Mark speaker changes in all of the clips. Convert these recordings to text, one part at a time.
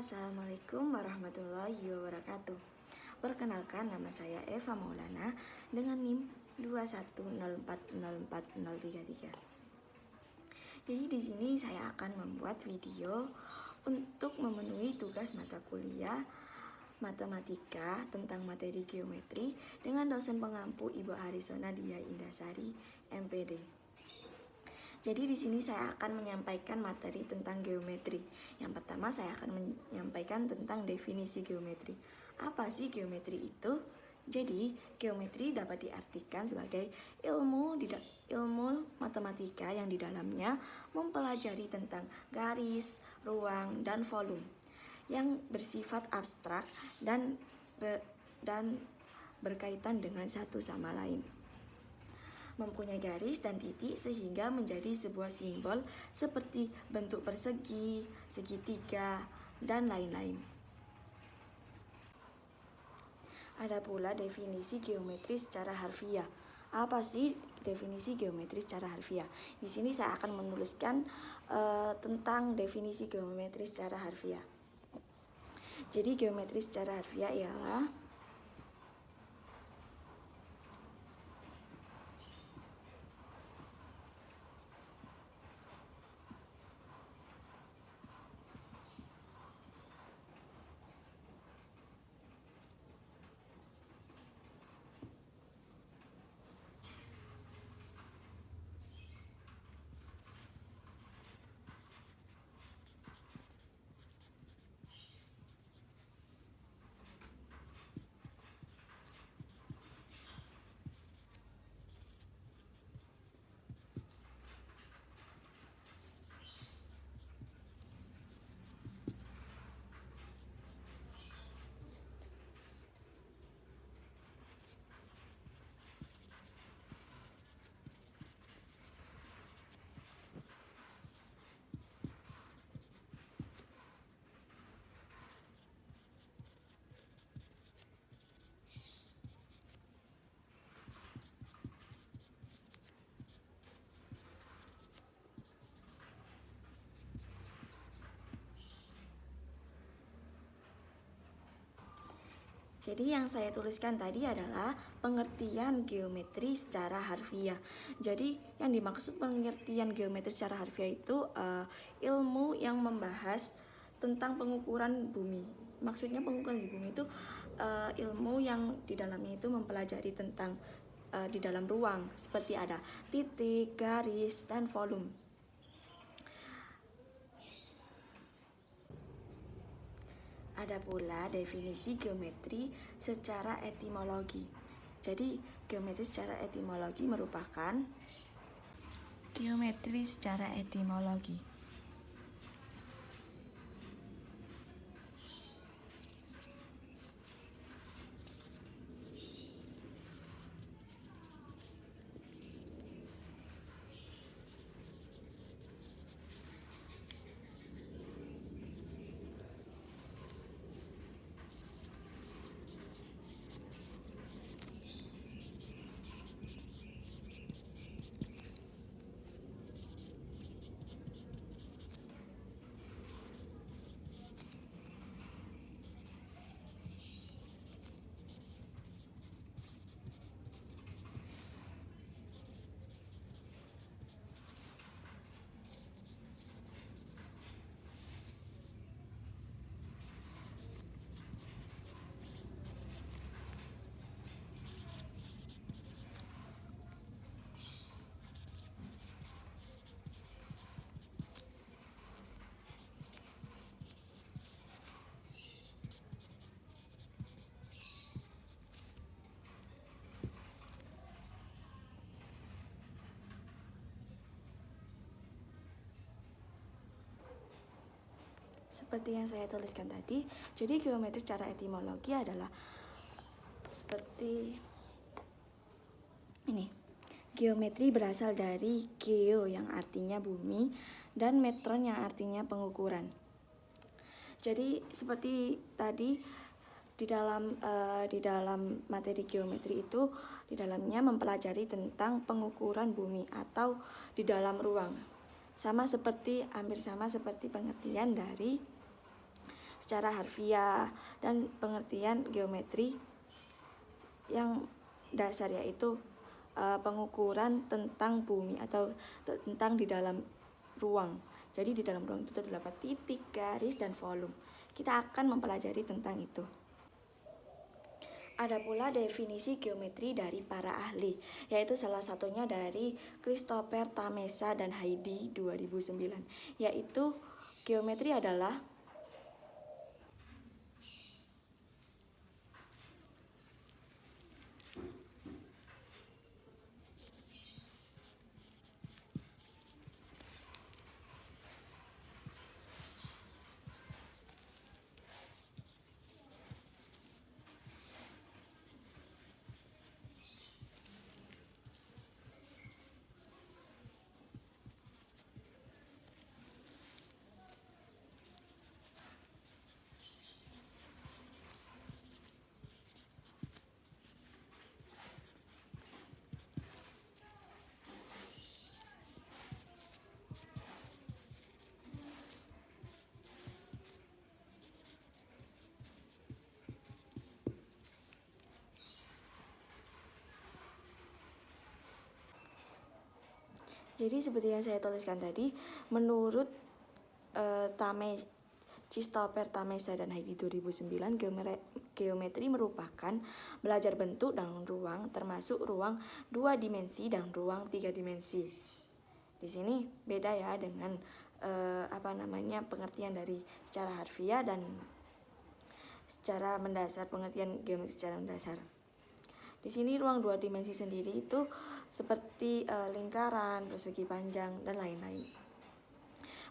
Speaker 1: Assalamualaikum warahmatullahi wabarakatuh. Perkenalkan, nama saya Eva Maulana dengan NIM 210404033. Jadi di sini saya akan membuat video untuk memenuhi tugas mata kuliah matematika tentang materi geometri dengan dosen pengampu Ibu Harisona Dia Indasari, MPD. Jadi di sini saya akan menyampaikan materi tentang geometri. Yang pertama saya akan menyampaikan tentang definisi geometri. Apa sih geometri itu? Jadi geometri dapat diartikan sebagai ilmu matematika yang di dalamnya mempelajari tentang garis, ruang, dan volume yang bersifat abstrak dan berkaitan dengan satu sama lain, mempunyai garis dan titik sehingga menjadi sebuah simbol seperti bentuk persegi, segitiga, dan lain-lain. Ada pula definisi geometri secara harfiah. Apa sih definisi geometri secara harfiah? Di sini saya akan menuliskan tentang definisi geometri secara harfiah. Jadi geometri secara harfiah ialah Jadi yang saya tuliskan tadi adalah pengertian geometri secara harfiah. Jadi yang dimaksud pengertian geometri secara harfiah itu ilmu yang membahas tentang pengukuran bumi. Maksudnya pengukuran di bumi itu ilmu yang di dalamnya itu mempelajari tentang di dalam ruang, seperti ada titik, garis, dan volume. Ada pula definisi geometri secara etimologi. Jadi geometri secara etimologi merupakan geometri secara etimologi seperti yang saya tuliskan tadi. Jadi geometri secara etimologi adalah seperti ini. Geometri berasal dari geo yang artinya bumi dan metron yang artinya pengukuran. Jadi seperti tadi di dalam materi geometri itu di dalamnya mempelajari tentang pengukuran bumi atau di dalam ruang. Hampir sama seperti pengertian dari secara harfiah dan pengertian geometri yang dasar, yaitu pengukuran tentang bumi atau tentang di dalam ruang. Jadi di dalam ruang itu terdapat titik, garis, dan volume. Kita akan mempelajari tentang itu. Ada pula definisi geometri dari para ahli, yaitu salah satunya dari Christopher Tamesa dan Heidi 2009, yaitu geometri adalah Jadi seperti yang saya tuliskan tadi, menurut Christopher Tamesa dan Heidi 2009, geometri merupakan belajar bentuk dan ruang, termasuk ruang 2 dimensi dan ruang 3 dimensi. Di sini beda ya dengan pengertian dari secara harfiah dan secara mendasar, pengertian geometri secara mendasar. Di sini ruang 2 dimensi sendiri itu seperti lingkaran, persegi panjang, dan lain-lain.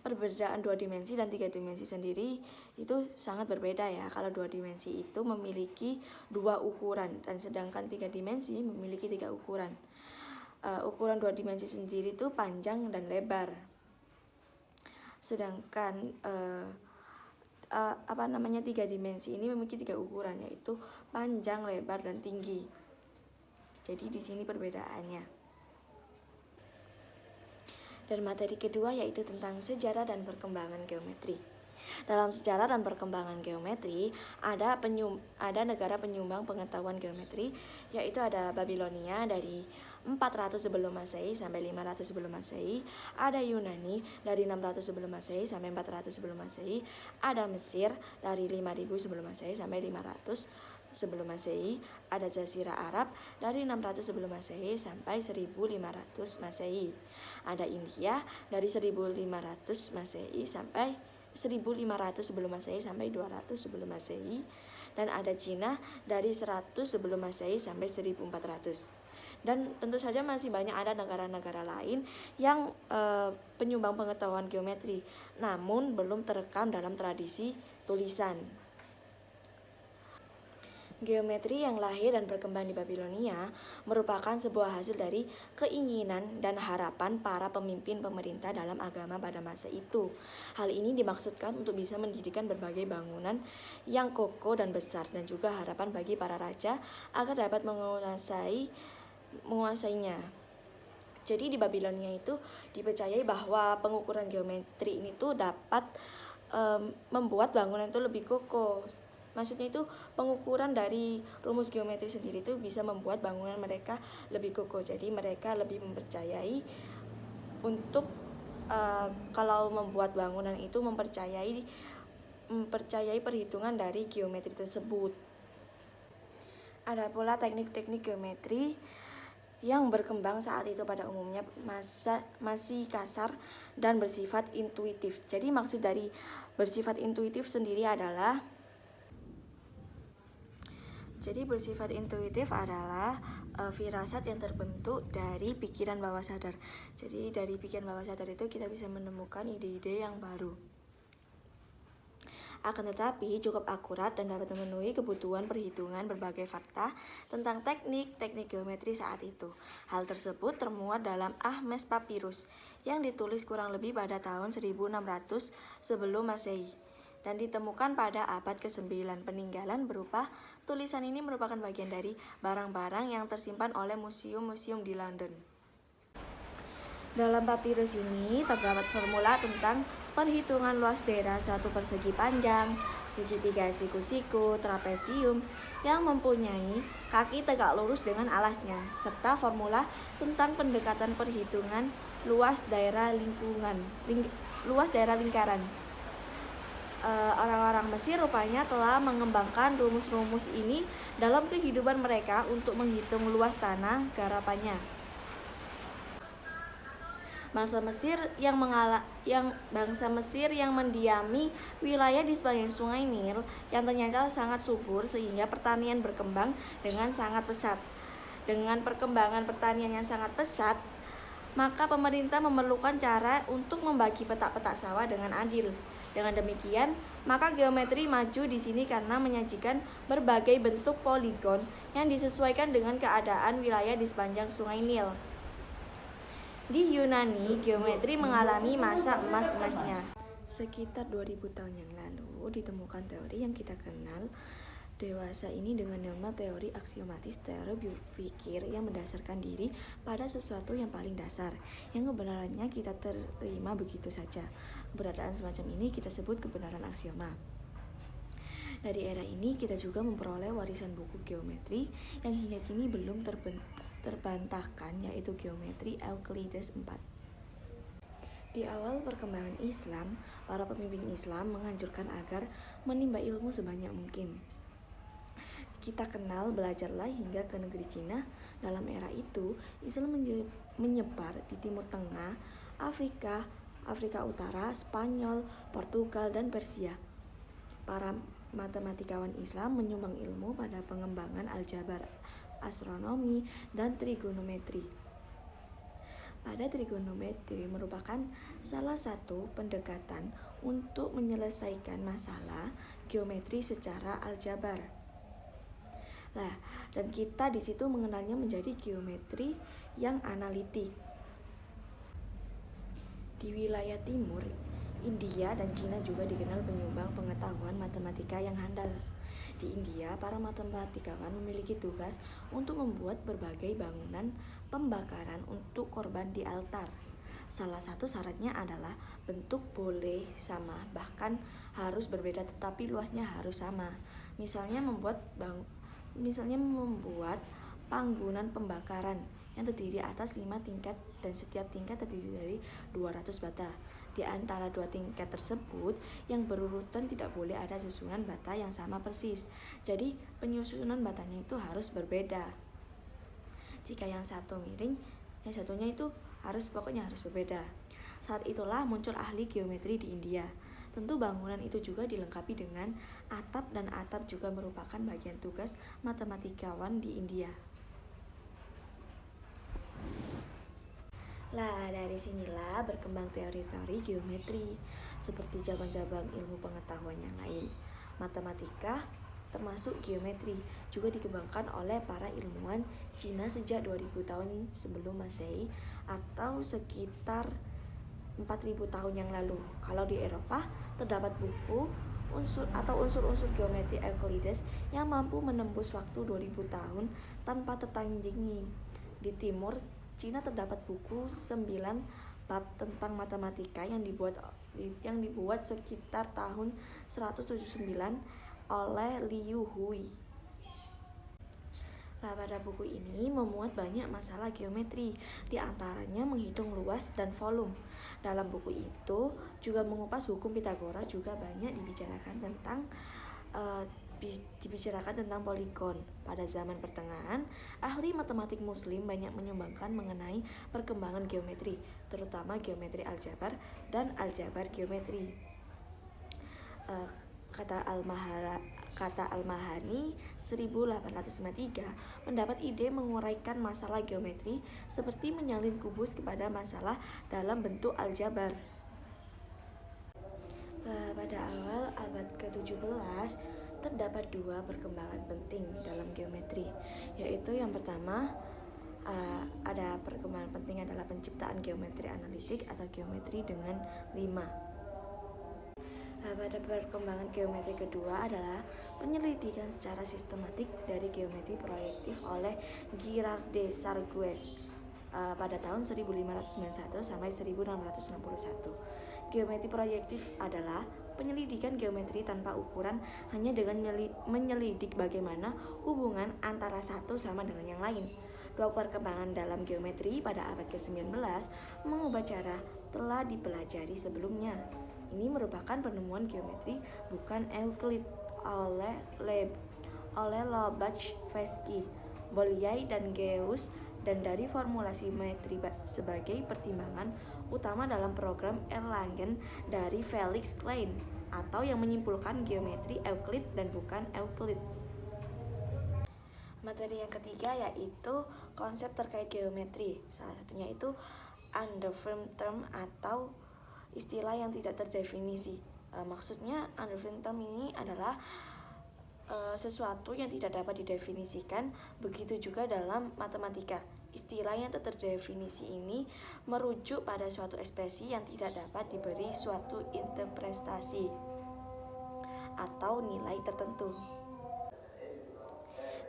Speaker 1: Perbedaan 2 dimensi dan 3 dimensi sendiri itu sangat berbeda ya. Kalau 2 dimensi itu memiliki 2 ukuran, dan sedangkan 3 dimensi memiliki 3 ukuran. Ukuran 2 dimensi sendiri itu panjang dan lebar. Sedangkan 3 dimensi ini memiliki 3 ukuran, yaitu panjang, lebar, dan tinggi. Jadi di sini perbedaannya. Dan materi kedua yaitu tentang sejarah dan perkembangan geometri. Dalam sejarah dan perkembangan geometri, ada negara penyumbang pengetahuan geometri, yaitu ada Babilonia dari 400 sebelum Masehi sampai 500 sebelum Masehi, ada Yunani dari 600 sebelum Masehi sampai 400 sebelum Masehi, ada Mesir dari 5000 sebelum Masehi sampai 500 sebelum Masehi, ada Jazirah Arab dari 600 sebelum Masehi sampai 1500 Masehi. Ada India dari 1500 Masehi sampai 1500 sebelum Masehi sampai 200 sebelum Masehi, dan ada Cina dari 100 sebelum Masehi sampai 1400. Dan tentu saja masih banyak ada negara-negara lain yang penyumbang pengetahuan geometri, namun belum terekam dalam tradisi tulisan. Geometri yang lahir dan berkembang di Babilonia merupakan sebuah hasil dari keinginan dan harapan para pemimpin pemerintah dalam agama pada masa itu. Hal ini dimaksudkan untuk bisa mendirikan berbagai bangunan yang kokoh dan besar, dan juga harapan bagi para raja agar dapat menguasainya. Jadi di Babilonia itu dipercayai bahwa pengukuran geometri ini tuh dapat membuat bangunan itu lebih kokoh. Maksudnya itu pengukuran dari rumus geometri sendiri itu bisa membuat bangunan mereka lebih kokoh. Jadi mereka lebih mempercayai untuk kalau membuat bangunan itu mempercayai perhitungan dari geometri tersebut. Ada pula teknik-teknik geometri yang berkembang saat itu pada umumnya masih kasar dan bersifat intuitif. Jadi maksud dari bersifat intuitif sendiri adalah firasat yang terbentuk dari pikiran bawah sadar. Jadi dari pikiran bawah sadar itu kita bisa menemukan ide-ide yang baru. Akan tetapi cukup akurat dan dapat memenuhi kebutuhan perhitungan berbagai fakta tentang teknik geometri saat itu. Hal tersebut termuat dalam Ahmes Papyrus yang ditulis kurang lebih pada tahun 1600 sebelum Masehi dan ditemukan pada abad ke-9. Peninggalan berupa tulisan ini merupakan bagian dari barang-barang yang tersimpan oleh museum-museum di London. Dalam papirus ini terdapat formula tentang perhitungan luas daerah satu persegi panjang, segitiga siku-siku, trapesium yang mempunyai kaki tegak lurus dengan alasnya, serta formula tentang pendekatan perhitungan luas daerah lingkaran. Orang-orang Mesir rupanya telah mengembangkan rumus-rumus ini dalam kehidupan mereka untuk menghitung luas tanah garapannya. Bangsa Mesir yang mendiami wilayah di sepanjang Sungai Nil yang ternyata sangat subur sehingga pertanian berkembang dengan sangat pesat. Dengan perkembangan pertanian yang sangat pesat, maka pemerintah memerlukan cara untuk membagi petak-petak sawah dengan adil. Dengan demikian, maka geometri maju di sini karena menyajikan berbagai bentuk poligon yang disesuaikan dengan keadaan wilayah di sepanjang Sungai Nil. Di Yunani, geometri mengalami masa emas-emasnya. Sekitar 2000 tahun yang lalu ditemukan teori yang kita kenal dewasa ini dengan nama teori aksiomatis, teori berpikir yang mendasarkan diri pada sesuatu yang paling dasar, yang kebenarannya kita terima begitu saja. Keberadaan semacam ini kita sebut kebenaran aksioma. Dari era ini kita juga memperoleh warisan buku geometri yang hingga kini belum terbantahkan, yaitu geometri Euclides 4. Di awal perkembangan Islam, para pemimpin Islam menganjurkan agar menimba ilmu sebanyak mungkin. Kita kenal belajarlah hingga ke negeri Cina. Dalam era itu, Islam menyebar di Timur Tengah, Afrika Utara, Spanyol, Portugal, dan Persia. Para matematikawan Islam menyumbang ilmu pada pengembangan aljabar, astronomi, dan trigonometri. Pada trigonometri merupakan salah satu pendekatan untuk menyelesaikan masalah geometri secara aljabar. Nah, dan kita di situ mengenalnya menjadi geometri yang analitik. Di wilayah timur, India dan Cina juga dikenal penyumbang pengetahuan matematika yang handal. Di India, para matematikawan memiliki tugas untuk membuat berbagai bangunan pembakaran untuk korban di altar. Salah satu syaratnya adalah bentuk boleh sama, bahkan harus berbeda tetapi luasnya harus sama. Misalnya membuat panggungan pembakaran yang terdiri atas 5 tingkat dan setiap tingkat terdiri dari 200 bata. Di antara 2 tingkat tersebut yang berurutan tidak boleh ada susunan bata yang sama persis. Jadi penyusunan batanya itu harus berbeda. Jika yang satu miring, yang satunya itu harus berbeda. Saat itulah muncul ahli geometri di India. Tentu bangunan itu juga dilengkapi dengan atap, dan atap juga merupakan bagian tugas matematikawan di India. Lah, dari sinilah berkembang teori-teori geometri seperti cabang-cabang ilmu pengetahuan yang lain. Matematika termasuk geometri juga dikembangkan oleh para ilmuwan Cina sejak 2000 tahun sebelum Masehi atau sekitar 4000 tahun yang lalu. Kalau di Eropa terdapat buku unsur-unsur geometri Euclides yang mampu menembus waktu 2000 tahun tanpa tertandingi. Di timur Cina terdapat buku 9 bab tentang matematika yang dibuat sekitar tahun 179 oleh Liu Hui. Nah, pada buku ini memuat banyak masalah geometri, di antaranya menghitung luas dan volume. Dalam buku itu juga mengupas hukum Pitagoras, juga banyak dibicarakan tentang poligon. Pada zaman pertengahan, ahli matematik muslim banyak menyumbangkan mengenai perkembangan geometri, terutama geometri aljabar dan aljabar geometri. Kata Al-Mahani 1893 mendapat ide menguraikan masalah geometri seperti menyalin kubus kepada masalah dalam bentuk aljabar. Pada awal abad ke-17 terdapat 2 perkembangan penting dalam geometri, yaitu yang pertama ada perkembangan penting adalah penciptaan geometri analitik atau geometri dengan 5. Pada perkembangan geometri kedua adalah penyelidikan secara sistematik dari geometri proyektif oleh Girard de Sargues pada tahun 1591 sampai 1661. Geometri proyektif adalah penyelidikan geometri tanpa ukuran hanya dengan menyelidik bagaimana hubungan antara satu sama dengan yang lain. Dua perkembangan dalam geometri pada abad ke-19 mengubah cara telah dipelajari sebelumnya. Ini merupakan penemuan geometri bukan Euclid oleh Lobachevsky, Bolyai, dan Gauss, dan dari formulasi metri sebagai pertimbangan utama dalam program Erlangen dari Felix Klein, atau yang menyimpulkan geometri Euclid dan bukan Euclid. Materi yang ketiga yaitu konsep terkait geometri. Salah satunya itu undefined term atau istilah yang tidak terdefinisi. Maksudnya undefined term ini adalah sesuatu yang tidak dapat didefinisikan. Begitu juga dalam matematika. Istilah yang tak terdefinisi ini merujuk pada suatu ekspresi yang tidak dapat diberi suatu interpretasi atau nilai tertentu.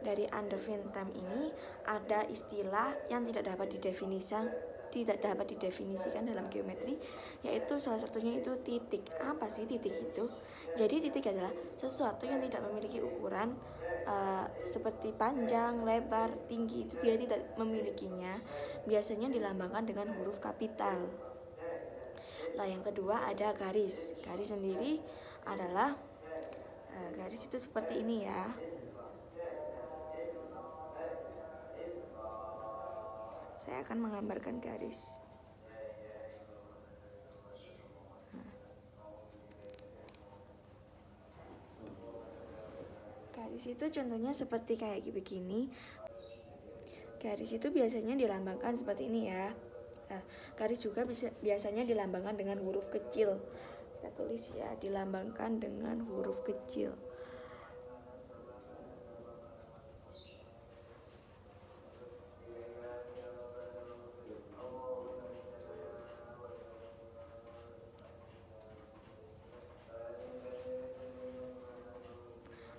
Speaker 1: Dari undefined term ini ada istilah yang tidak dapat didefinisikan dalam geometri, yaitu salah satunya itu titik. Apa sih titik itu? Jadi titik adalah sesuatu yang tidak memiliki ukuran seperti panjang, lebar, tinggi, itu dia tidak memilikinya. Biasanya dilambangkan dengan huruf kapital. Nah, yang kedua ada garis. Garis sendiri adalah garis itu seperti ini ya. Saya akan menggambarkan garis. Garis itu contohnya seperti kayak begini. Garis itu biasanya dilambangkan seperti ini ya. Garis juga biasanya dilambangkan dengan huruf kecil. Kita tulis ya, dilambangkan dengan huruf kecil.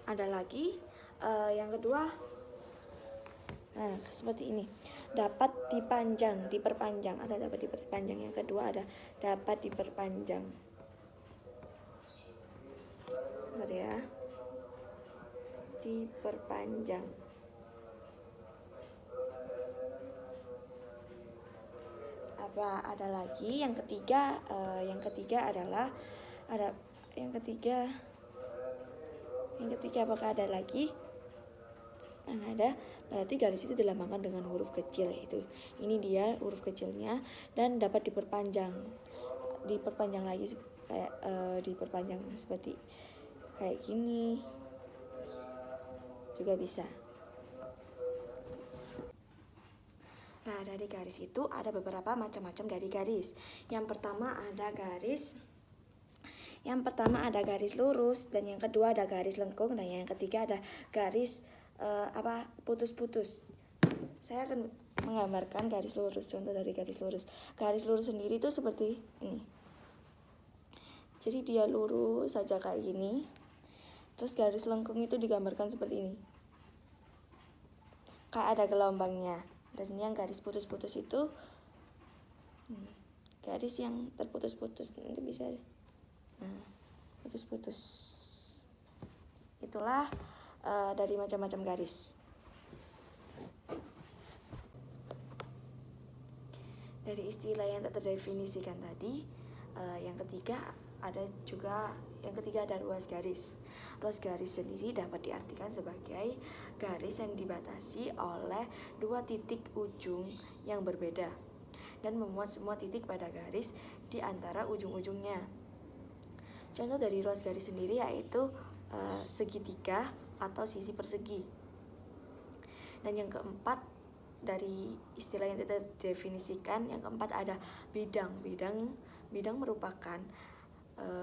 Speaker 1: Ada lagi yang kedua, seperti ini, dapat diperpanjang atau dapat diperpanjang. Yang kedua ada dapat diperpanjang. Bentar ya, diperpanjang. Apa ada lagi? Yang ketiga adalah yang ketiga apakah ada lagi? Ada, berarti garis itu dilambangkan dengan huruf kecil, yaitu ini dia huruf kecilnya, dan dapat diperpanjang lagi kayak diperpanjang seperti kayak gini juga bisa. Nah, dari garis itu ada beberapa macam-macam dari garis. Yang pertama ada garis lurus, dan yang kedua ada garis lengkung, dan yang ketiga ada garis putus-putus. Saya akan menggambarkan garis lurus, contoh dari garis lurus. Garis lurus sendiri itu seperti ini. Jadi dia lurus saja kayak gini. Terus garis lengkung itu digambarkan seperti ini. Kayak ada gelombangnya. Dan yang garis putus-putus itu garis yang terputus-putus, nanti bisa putus-putus. Itulah dari macam-macam garis. Dari istilah yang tak terdefinisikan tadi, yang ketiga ada ruas garis. Ruas garis sendiri dapat diartikan sebagai garis yang dibatasi oleh dua titik ujung yang berbeda dan memuat semua titik pada garis di antara ujung-ujungnya. Contoh dari ruas garis sendiri yaitu segitiga atau sisi persegi. Dan yang keempat dari istilah yang tidak definisikan, yang keempat ada bidang. Bidang merupakan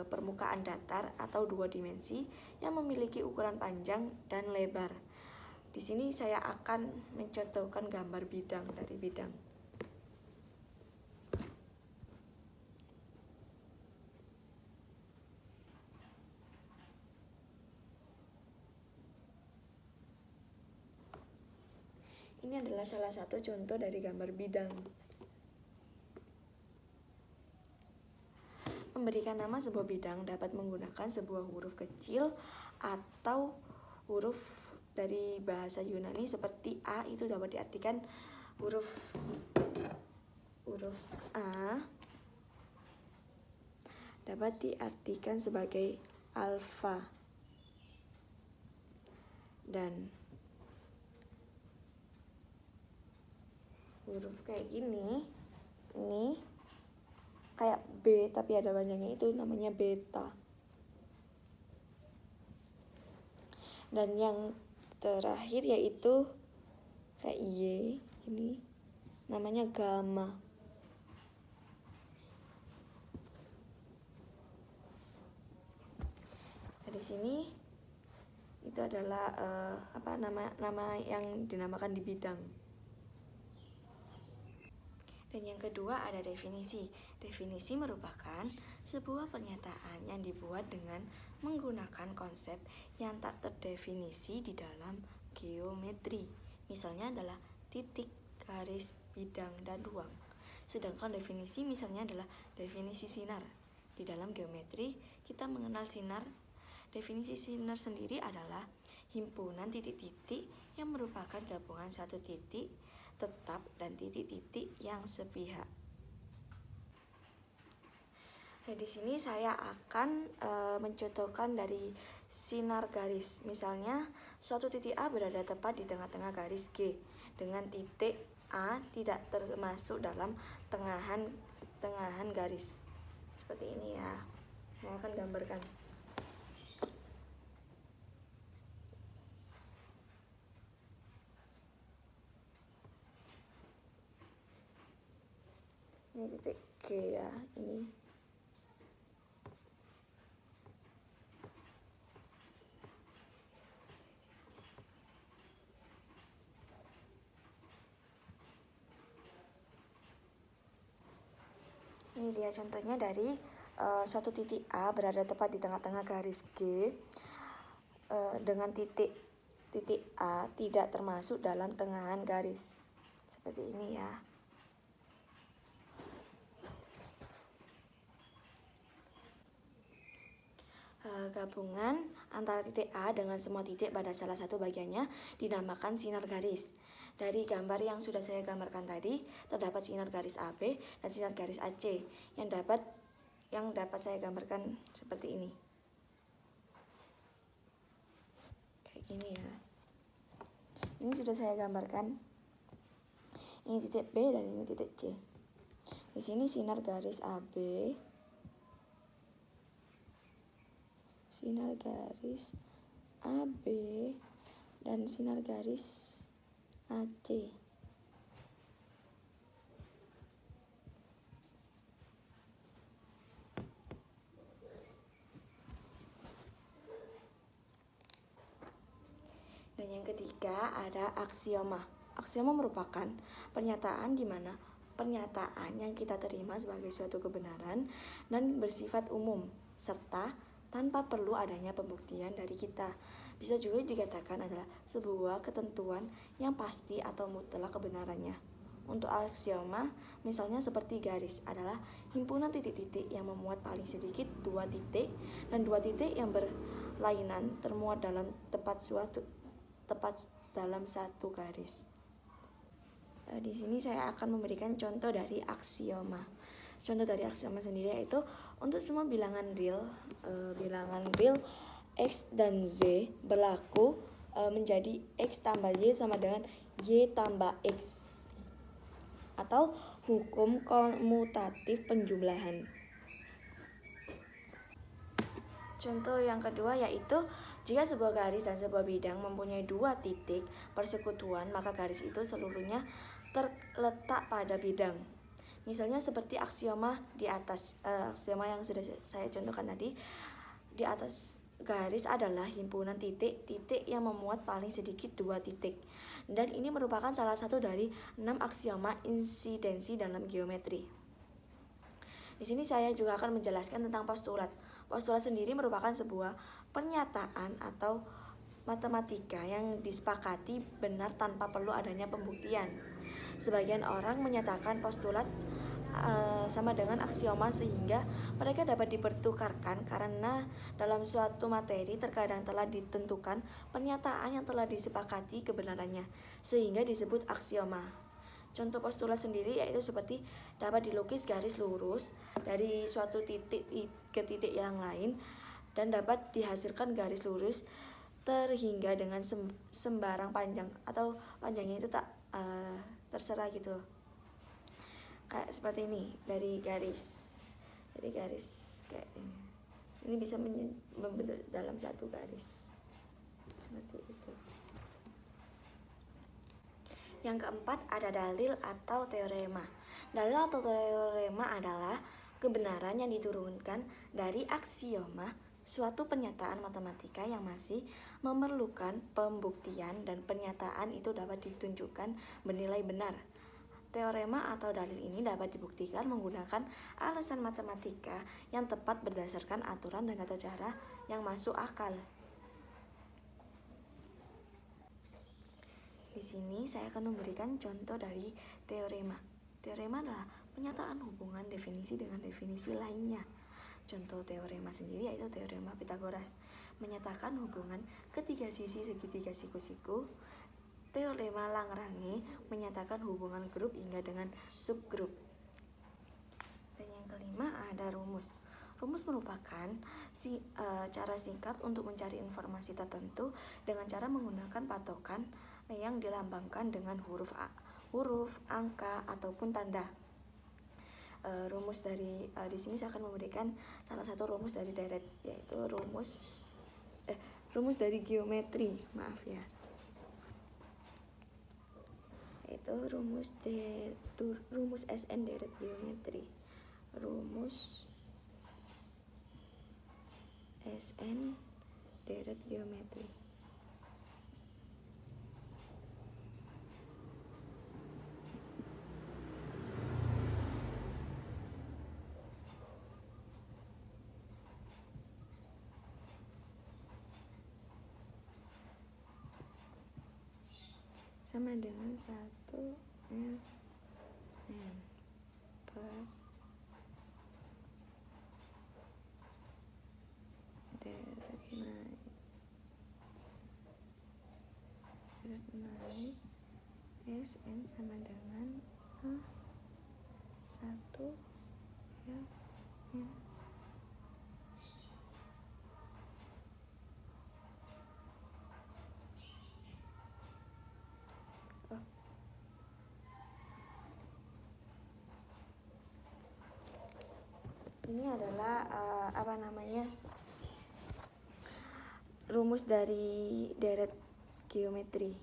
Speaker 1: permukaan datar atau dua dimensi yang memiliki ukuran panjang dan lebar. Di sini saya akan mencontohkan gambar bidang dari bidang. Ini adalah salah satu contoh dari gambar bidang. Memberikan nama sebuah bidang dapat menggunakan sebuah huruf kecil atau huruf dari bahasa Yunani seperti A, itu dapat diartikan huruf A dapat diartikan sebagai alfa, dan huruf kayak gini ini kayak B tapi ada panjangnya, itu namanya beta. Dan yang terakhir yaitu kayak Y, ini namanya gamma. Dari sini itu adalah nama yang dinamakan di bidang. Dan yang kedua ada definisi. Definisi merupakan sebuah pernyataan yang dibuat dengan menggunakan konsep yang tak terdefinisi di dalam geometri. Misalnya adalah titik, garis, bidang, dan ruang. Sedangkan definisi misalnya adalah definisi sinar. Di dalam geometri kita mengenal sinar. Definisi sinar sendiri adalah himpunan titik-titik yang merupakan gabungan satu titik tetap dan titik-titik yang sepihak. Nah, di sini saya akan mencontohkan dari sinar garis. Misalnya, suatu titik A berada tepat di tengah-tengah garis G, dengan titik A tidak termasuk dalam tengahan garis. Seperti ini ya. Saya akan gambarkan. Ini titik G ya, ini. Ini dia contohnya dari suatu titik A berada tepat di tengah-tengah garis G dengan titik A tidak termasuk dalam tengahan garis. Seperti ini ya. Gabungan antara titik A dengan semua titik pada salah satu bagiannya dinamakan sinar garis. Dari gambar yang sudah saya gambarkan tadi, terdapat sinar garis AB dan sinar garis AC yang dapat saya gambarkan seperti ini. Kayak gini ya. Ini sudah saya gambarkan. Ini titik B dan ini titik C. Di sini sinar garis AB, sinar garis AB, dan sinar garis AC. Dan yang ketiga ada aksioma. Aksioma merupakan pernyataan di mana pernyataan yang kita terima sebagai suatu kebenaran dan bersifat umum serta tanpa perlu adanya pembuktian dari kita. Bisa juga dikatakan adalah sebuah ketentuan yang pasti atau mutlak kebenarannya. Untuk aksioma, misalnya seperti garis adalah himpunan titik-titik yang memuat paling sedikit dua titik dan dua titik yang berlainan termuat dalam tepat dalam satu garis. Di sini saya akan memberikan contoh dari aksioma. Contoh dari aksioma sendiri yaitu untuk semua bilangan real X dan Z berlaku menjadi X tambah Y sama dengan Y tambah X, atau hukum komutatif penjumlahan. Contoh yang kedua yaitu jika sebuah garis dan sebuah bidang mempunyai dua titik persekutuan, maka garis itu seluruhnya terletak pada bidang. Misalnya seperti aksioma di atas, aksioma yang sudah saya contohkan tadi. Di atas garis adalah himpunan titik-titik yang memuat paling sedikit dua titik. Dan ini merupakan salah satu dari 6 aksioma insidensi dalam geometri. Di sini saya juga akan menjelaskan tentang postulat. Postulat sendiri merupakan sebuah pernyataan atau matematika yang disepakati benar tanpa perlu adanya pembuktian. Sebagian orang menyatakan postulat sama dengan aksioma sehingga mereka dapat dipertukarkan karena dalam suatu materi terkadang telah ditentukan pernyataan yang telah disepakati kebenarannya sehingga disebut aksioma. Contoh postulat sendiri yaitu seperti dapat dilukis garis lurus dari suatu titik ke titik yang lain dan dapat dihasilkan garis lurus terhingga dengan sembarang panjang atau panjangnya itu tak terserah gitu. Kayak seperti ini dari garis kayak ini bisa membentuk dalam satu garis seperti itu. Yang keempat ada dalil atau teorema. Dalil atau teorema adalah kebenaran yang diturunkan dari aksioma suatu pernyataan matematika yang masih memerlukan pembuktian dan pernyataan itu dapat ditunjukkan bernilai benar. Teorema atau dalil ini dapat dibuktikan menggunakan alasan matematika yang tepat berdasarkan aturan dan tata cara yang masuk akal. Di sini saya akan memberikan contoh dari teorema. Teorema adalah pernyataan hubungan definisi dengan definisi lainnya. Contoh teorema sendiri yaitu teorema Pythagoras, menyatakan hubungan ketiga sisi segitiga siku-siku. Teorema Lagrange menyatakan hubungan grup hingga dengan subgrup. Dan yang kelima ada rumus. Rumus merupakan cara singkat untuk mencari informasi tertentu dengan cara menggunakan patokan yang dilambangkan dengan huruf, angka ataupun tanda. Rumus dari di sini saya akan memberikan salah satu rumus dari deret, yaitu rumus dari geometri, maaf ya. Itu rumus SN deret geometri. Rumus SN deret geometri. Sama dengan 1 Ln per deret naik Sn sama dengan A1 Ln. Ini adalah rumus dari deret geometri.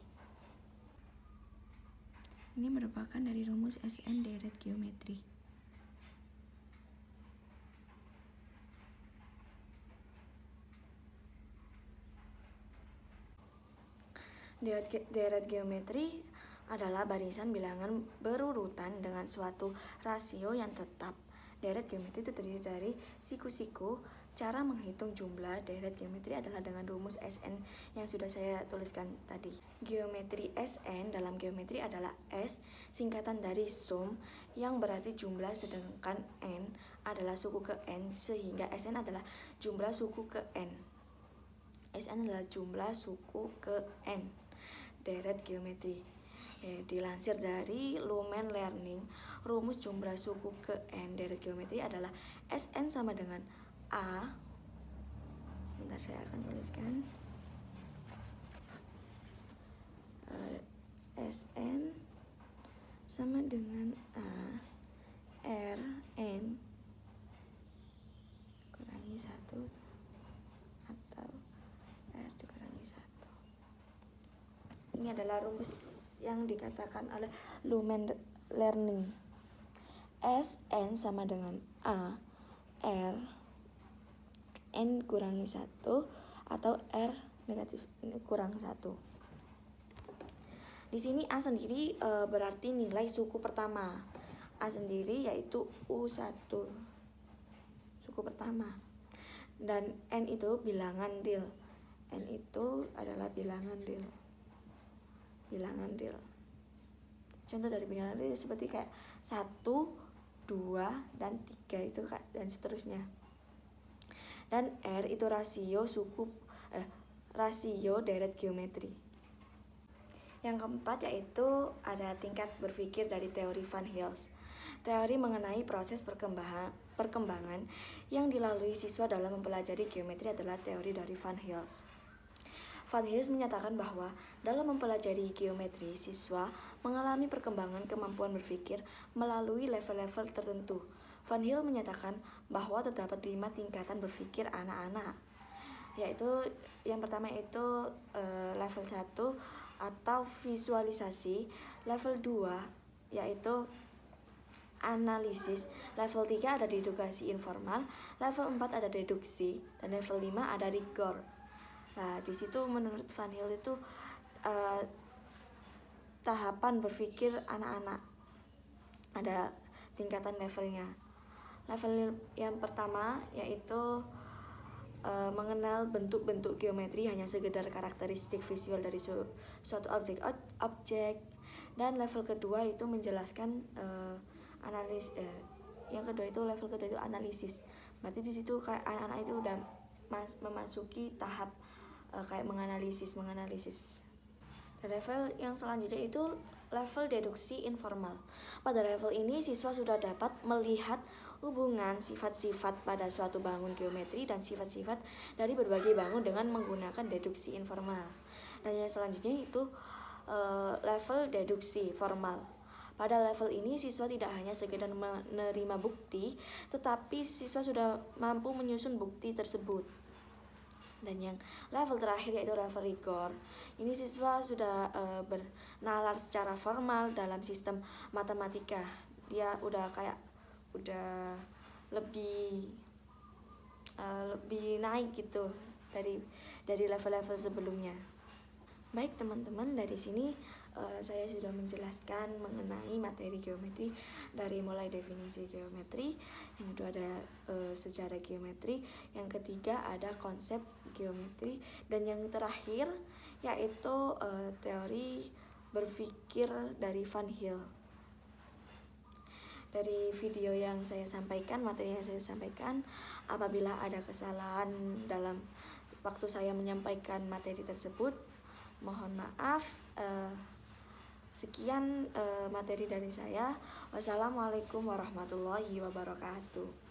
Speaker 1: Ini merupakan dari rumus SN deret geometri. Deret geometri adalah barisan bilangan berurutan dengan suatu rasio yang tetap. Deret geometri itu terdiri dari siku-siku. Cara menghitung jumlah deret geometri adalah dengan rumus SN yang sudah saya tuliskan tadi. Geometri SN dalam geometri adalah S singkatan dari sum yang berarti jumlah, sedangkan N adalah suku ke N, sehingga SN adalah jumlah suku ke N. SN adalah jumlah suku ke N. Deret geometri dilansir dari Lumen Learning, rumus jumlah suku ke N deret geometri adalah SN sama dengan A. Sebentar saya akan tuliskan. SN sama dengan A R N kurangi 1 atau R dikurangi 1. Ini adalah rumus yang dikatakan oleh Lumen Learning. SN sama dengan A R N kurangi 1 atau R negatif kurang 1. Di sini A sendiri berarti nilai suku pertama. A sendiri yaitu U1, suku pertama. Dan N itu bilangan real. N itu adalah bilangan real. Contoh dari bilangan real seperti kayak 1, 2, 2, dan 3 itu dan seterusnya. Dan R itu rasio deret geometri. Yang keempat yaitu ada tingkat berpikir dari teori Van Hils. Teori mengenai proses perkembangan yang dilalui siswa dalam mempelajari geometri adalah teori dari Van Hils. Van Hils menyatakan bahwa dalam mempelajari geometri, siswa mengalami perkembangan kemampuan berpikir melalui level-level tertentu. Van Hils menyatakan bahwa terdapat 5 tingkatan berpikir anak-anak, yaitu yang pertama itu level 1 atau visualisasi, level 2 yaitu analisis, level 3 ada dedukasi informal, level 4 ada deduksi, dan level 5 ada rigor. Nah, di situ menurut Van Hils itu tahapan berpikir anak-anak ada tingkatan levelnya. Level yang pertama yaitu mengenal bentuk-bentuk geometri hanya sekedar karakteristik visual dari suatu objek. Dan level kedua itu menjelaskan level kedua itu analisis. Berarti di situ kayak anak-anak itu udah memasuki tahap kayak menganalisis. Dan level yang selanjutnya itu level deduksi informal. Pada level ini siswa sudah dapat melihat hubungan sifat-sifat pada suatu bangun geometri dan sifat-sifat dari berbagai bangun dengan menggunakan deduksi informal. Dan yang selanjutnya itu level deduksi formal. Pada level ini siswa tidak hanya sekedar menerima bukti, tetapi siswa sudah mampu menyusun bukti tersebut. Dan yang level terakhir yaitu level rigor. Ini siswa sudah bernalar secara formal dalam sistem matematika. Dia udah lebih naik gitu dari level-level sebelumnya. Baik teman-teman, dari sini saya sudah menjelaskan mengenai materi geometri, dari mulai definisi geometri, yang kedua ada sejarah geometri, yang ketiga ada konsep geometri, dan yang terakhir yaitu teori berpikir dari Van Hils. Dari video yang saya sampaikan, materi yang saya sampaikan, apabila ada kesalahan dalam waktu saya menyampaikan materi tersebut, mohon maaf. Sekian materi dari saya. Wassalamualaikum warahmatullahi wabarakatuh.